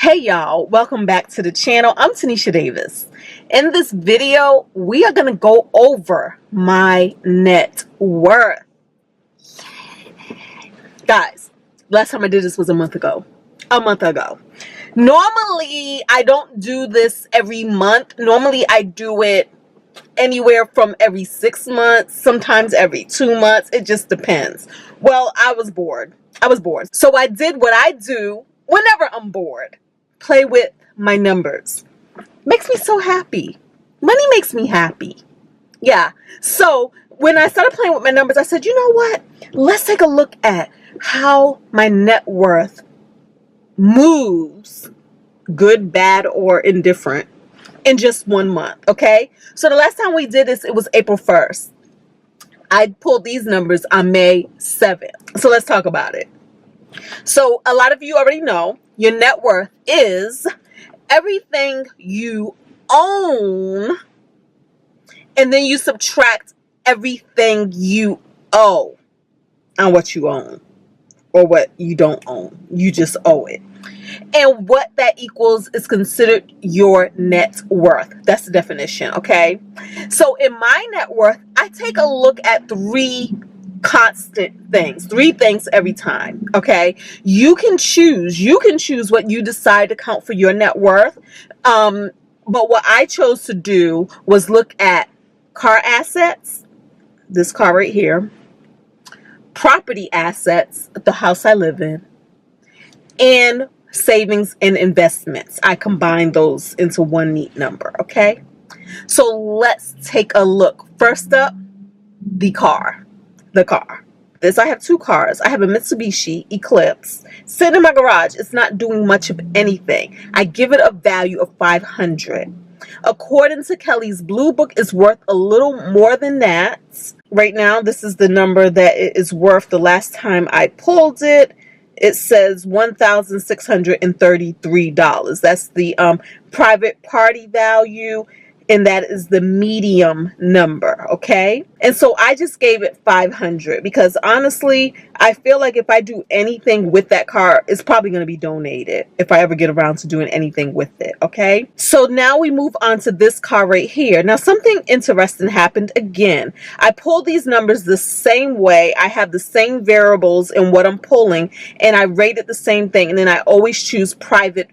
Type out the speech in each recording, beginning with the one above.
Hey y'all, welcome back to the channel. I'm Tinesha Davis. In this video, we are going to go over my net worth. Guys, last time I did this was a month ago. Normally, I don't do this every month. Normally, I do it anywhere from every 6 months, sometimes every 2 months. It just depends. Well, I was bored. So I did what I do whenever I'm bored. Play with my numbers. Makes me so happy. Money makes me happy. Yeah. So when I started playing with my numbers, I said, you know what? Let's take a look at how my net worth moves, good, bad, or indifferent, in just 1 month. Okay. So the last time we did this, it was April 1st. I pulled these numbers on May 7th. So let's talk about it. So a lot of you already know your net worth is everything you own, and then you subtract everything you owe on what you own or what you don't own. You just owe it. And what that equals is considered your net worth. That's the definition, okay? So in my net worth, I take a look at three things every time. Okay, you can choose what you decide to count for your net worth, but what I chose to do was look at car assets, this car right here, property assets, the house I live in, and savings and investments. I combine those into one neat number. Okay, so let's take a look. First up, the car. I have two cars. I have a Mitsubishi Eclipse sitting in my garage. It's not doing much of anything. I give it a value of $500. According to Kelly's Blue Book, it's worth a little more than that. Right now, this is the number that it is worth. The last time I pulled it, it says $1,633. That's the private party value, and that is the medium number. Okay, and so I just gave it $500 because honestly, I feel like if I do anything with that car, it's probably going to be donated if I ever get around to doing anything with it. Okay, so now we move on to this car right here. Now something interesting happened again. I pulled these numbers the same way. I have the same variables in what I'm pulling, and I rated the same thing, and then I always choose private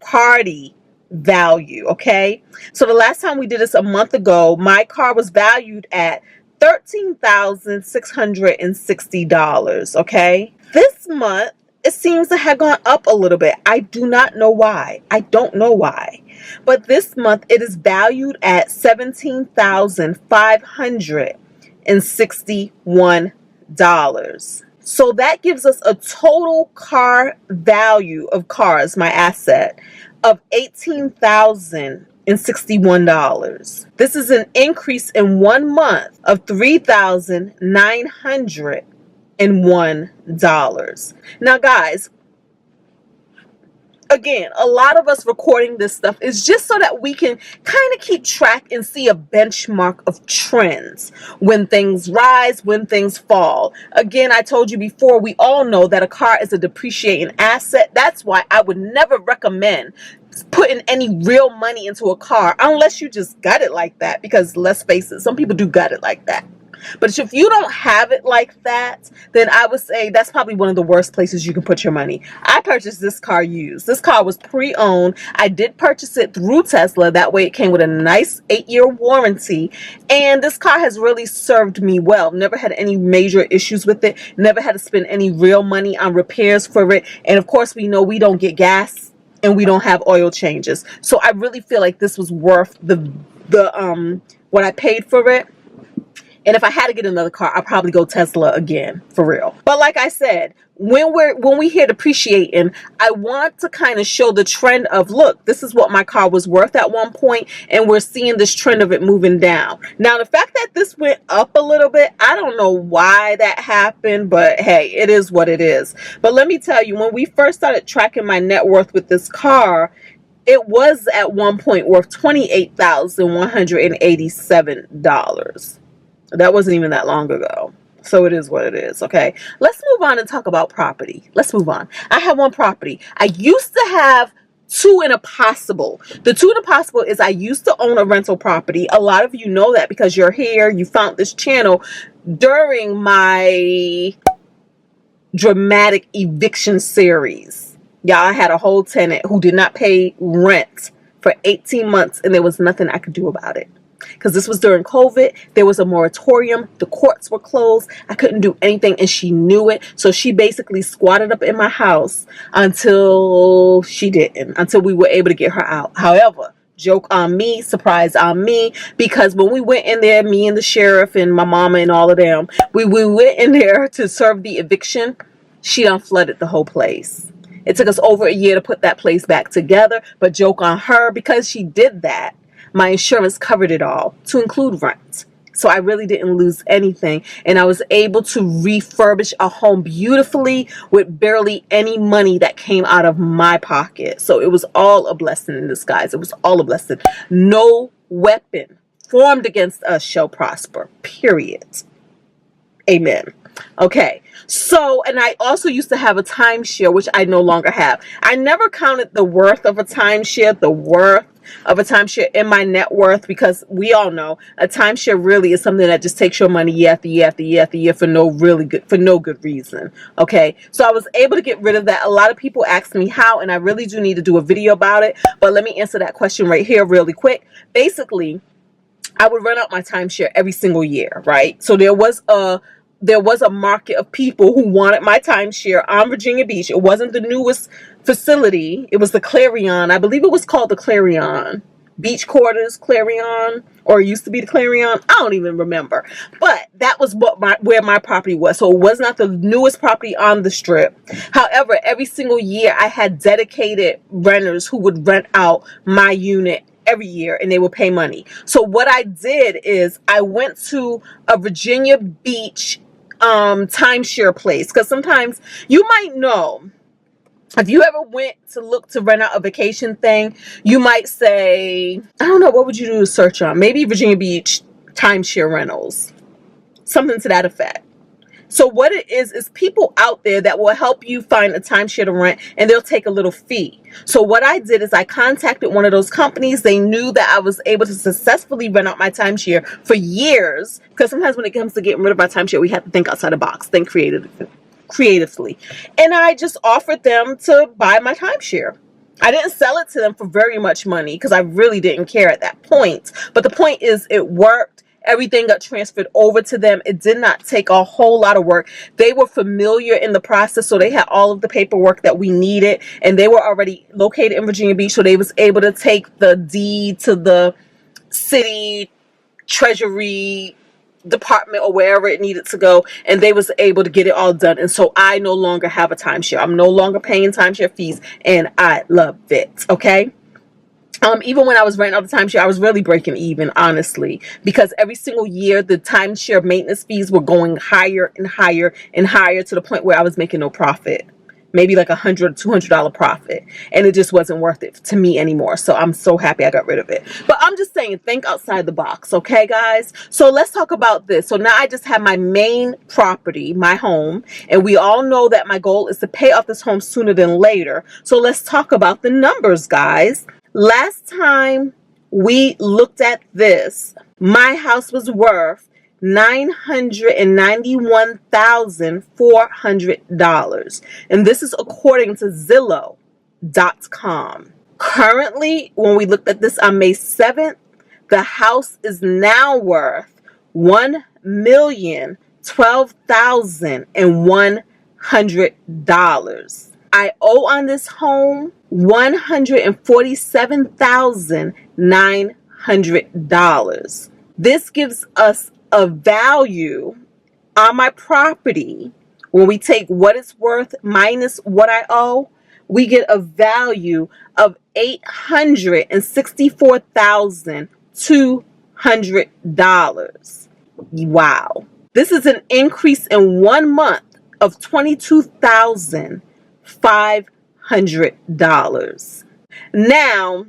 party value. Okay, so the last time we did this a month ago, my car was valued at $13,660. Okay, this month it seems to have gone up a little bit. I do not know why. I don't know why, but this month it is valued at $17,561. So that gives us a total car value of cars, my asset, of $18,061. This is an increase in 1 month of $3,901. Now, guys, again, a lot of us recording this stuff is just so that we can kind of keep track and see a benchmark of trends, when things rise, when things fall. Again, I told you before, we all know that a car is a depreciating asset. That's why I would never recommend putting any real money into a car unless you just got it like that, because let's face it, some people do got it like that. But if you don't have it like that, then I would say that's probably one of the worst places you can put your money. I purchased this car used. This car was pre-owned. I did purchase it through Tesla. That way it came with a nice 8-year warranty. And this car has really served me well. Never had any major issues with it. Never had to spend any real money on repairs for it. And of course, we know we don't get gas and we don't have oil changes. So I really feel like this was worth the what I paid for it. And if I had to get another car, I'd probably go Tesla again, for real. But like I said, when we hear depreciating, I want to kind of show the trend of, look, this is what my car was worth at one point, and we're seeing this trend of it moving down. Now, the fact that this went up a little bit, I don't know why that happened, but hey, it is what it is. But let me tell you, when we first started tracking my net worth with this car, it was at one point worth $28,187. That wasn't even that long ago. So it is what it is, okay? Let's move on and talk about property. Let's move on. I have one property. I used to have two and a possible. The two and a possible is I used to own a rental property. A lot of you know that because you're here. You found this channel during my dramatic eviction series. Y'all, I had a whole tenant who did not pay rent for 18 months and there was nothing I could do about it. Because this was during COVID. There was a moratorium. The courts were closed. I couldn't do anything and she knew it. So she basically squatted up in my house until we were able to get her out. However, joke on me, surprise on me, because when we went in there, me and the sheriff and my mama and all of them, we went in there to serve the eviction. She done flooded the whole place. It took us over a year to put that place back together, but joke on her, because she did that, my insurance covered it all, to include rent. So I really didn't lose anything. And I was able to refurbish a home beautifully with barely any money that came out of my pocket. So it was all a blessing in disguise. It was all a blessing. No weapon formed against us shall prosper. Period. Amen. Okay. So, and I also used to have a timeshare, which I no longer have. I never counted the worth of a timeshare, in my net worth, because we all know a timeshare really is something that just takes your money year after year after year after year for no good reason. Okay, so I was able to get rid of that. A lot of people ask me how, and I really do need to do a video about it, but let me answer that question right here really quick. Basically, I would rent out my timeshare every single year, right? So there was a market of people who wanted my timeshare on Virginia Beach. It wasn't the newest facility. It was the Clarion. I believe it was called the Clarion. Beach Quarters Clarion, or it used to be the Clarion. I don't even remember. But that was where my property was. So it was not the newest property on the strip. However, every single year I had dedicated renters who would rent out my unit every year and they would pay money. So what I did is I went to a Virginia Beach timeshare place, because sometimes you might know, if you ever went to look to rent out a vacation thing, you might say, I don't know, what would you do to search on? Maybe Virginia Beach timeshare rentals, something to that effect. So what it is people out there that will help you find a timeshare to rent, and they'll take a little fee. So what I did is I contacted one of those companies. They knew that I was able to successfully rent out my timeshare for years, because sometimes when it comes to getting rid of my timeshare, we have to think outside the box, think creatively. And I just offered them to buy my timeshare. I didn't sell it to them for very much money because I really didn't care at that point. But the point is, it worked. Everything got transferred over to them. It did not take a whole lot of work. They were familiar in the process, so they had all of the paperwork that we needed, and they were already located in Virginia Beach, so they was able to take the deed to the city treasury department or wherever it needed to go, and they was able to get it all done. And so I no longer have a timeshare. I'm no longer paying timeshare fees, and I love it. Okay. Even when I was renting out the timeshare, I was really breaking even, honestly, because every single year the timeshare maintenance fees were going higher and higher and higher, to the point where I was making no profit, maybe like $100 or $200 profit, and it just wasn't worth it to me anymore. So I'm so happy I got rid of it. But I'm just saying, think outside the box, okay, guys? So let's talk about this. So now I just have my main property, my home, and we all know that my goal is to pay off this home sooner than later. So let's talk about the numbers, guys. Last time we looked at this, my house was worth $991,400. And this is according to Zillow.com. Currently, when we looked at this on May 7th, the house is now worth $1,012,100. I owe on this home $147,900. This gives us a value on my property. When we take what it's worth minus what I owe, we get a value of $864,200. Wow. This is an increase in 1 month of $22,500. Now,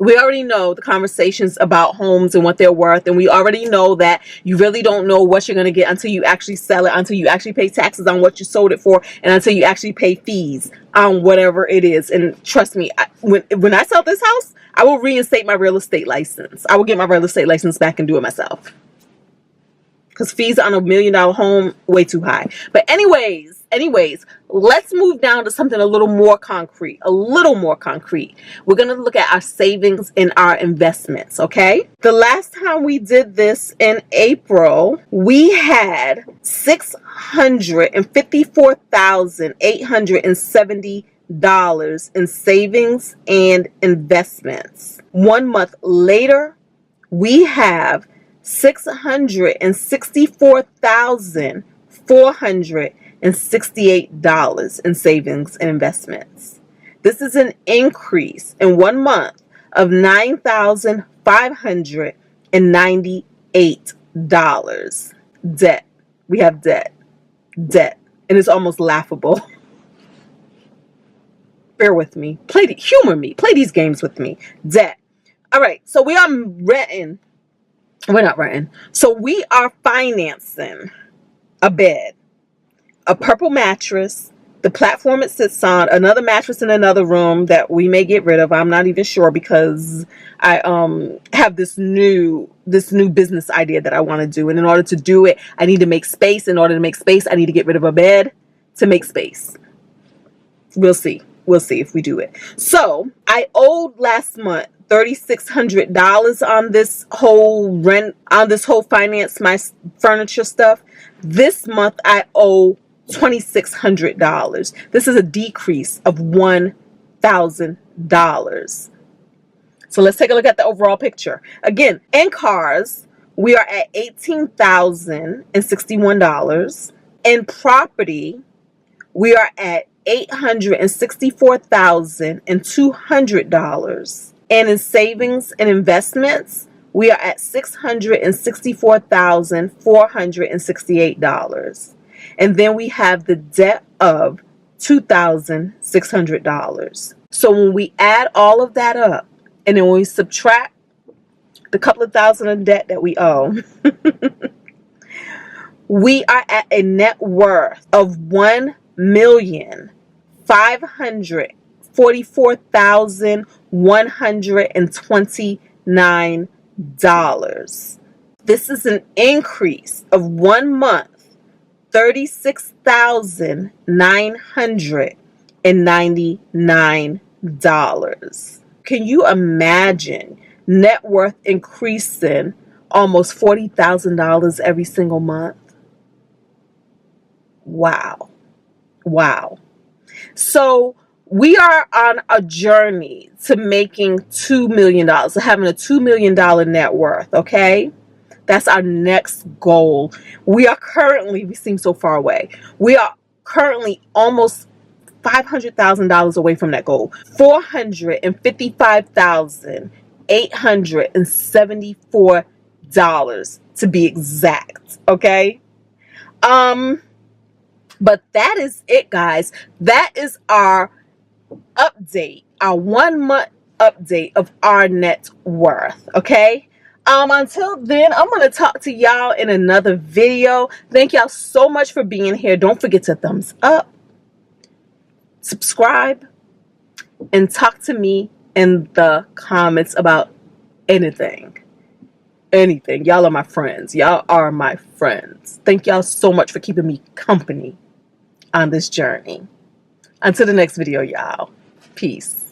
We already know the conversations about homes and what they're worth, and we already know that you really don't know what you're going to get until you actually sell it, until you actually pay taxes on what you sold it for, and until you actually pay fees on whatever it is. And trust me, when I sell this house, I will reinstate my real estate license. I will get my real estate license back and do it myself. Because fees on $1 million home, way too high. But anyways, let's move down to something a little more concrete. We're going to look at our savings and our investments, okay? The last time we did this in April, we had $654,870 in savings and investments. 1 month later, we have $664,468 in savings and investments. This is an increase in 1 month of $9,598. Debt. We have debt. And it's almost laughable. Bear with me. Humor me. Play these games with me. Debt. All right. So we are renting. We're not renting. So we are financing a bed, a purple mattress, the platform it sits on, another mattress in another room that we may get rid of. I'm not even sure, because I have this new business idea that I want to do. And in order to do it, I need to make space. In order to make space, I need to get rid of a bed to make space. We'll see. We'll see if we do it. So I owed last month $3,600 on this whole finance, my furniture stuff. This month I owe $2,600. This is a decrease of $1,000. So let's take a look at the overall picture. Again, in cars, we are at $18,061. In property, we are at $864,200. And in savings and investments, we are at $664,468. And then we have the debt of $2,600. So when we add all of that up, and then when we subtract the couple of thousand of debt that we owe, we are at a net worth of $1,544,129. This is an increase of 1 month, $36,999. Can you imagine net worth increasing almost $40,000 every single month? Wow. So we are on a journey to making $2 million, to having a $2 million net worth, okay? That's our next goal. We seem so far away. We are currently almost $500,000 away from that goal. $455,874 to be exact, okay? But that is it, guys. That is our update, our 1 month update of our net worth, okay? Until then, I'm going to talk to y'all in another video. Thank y'all so much for being here. Don't forget to thumbs up, subscribe, and talk to me in the comments about anything. Y'all are my friends. Y'all are my friends. Thank y'all so much for keeping me company on this journey. Until the next video, y'all. Peace.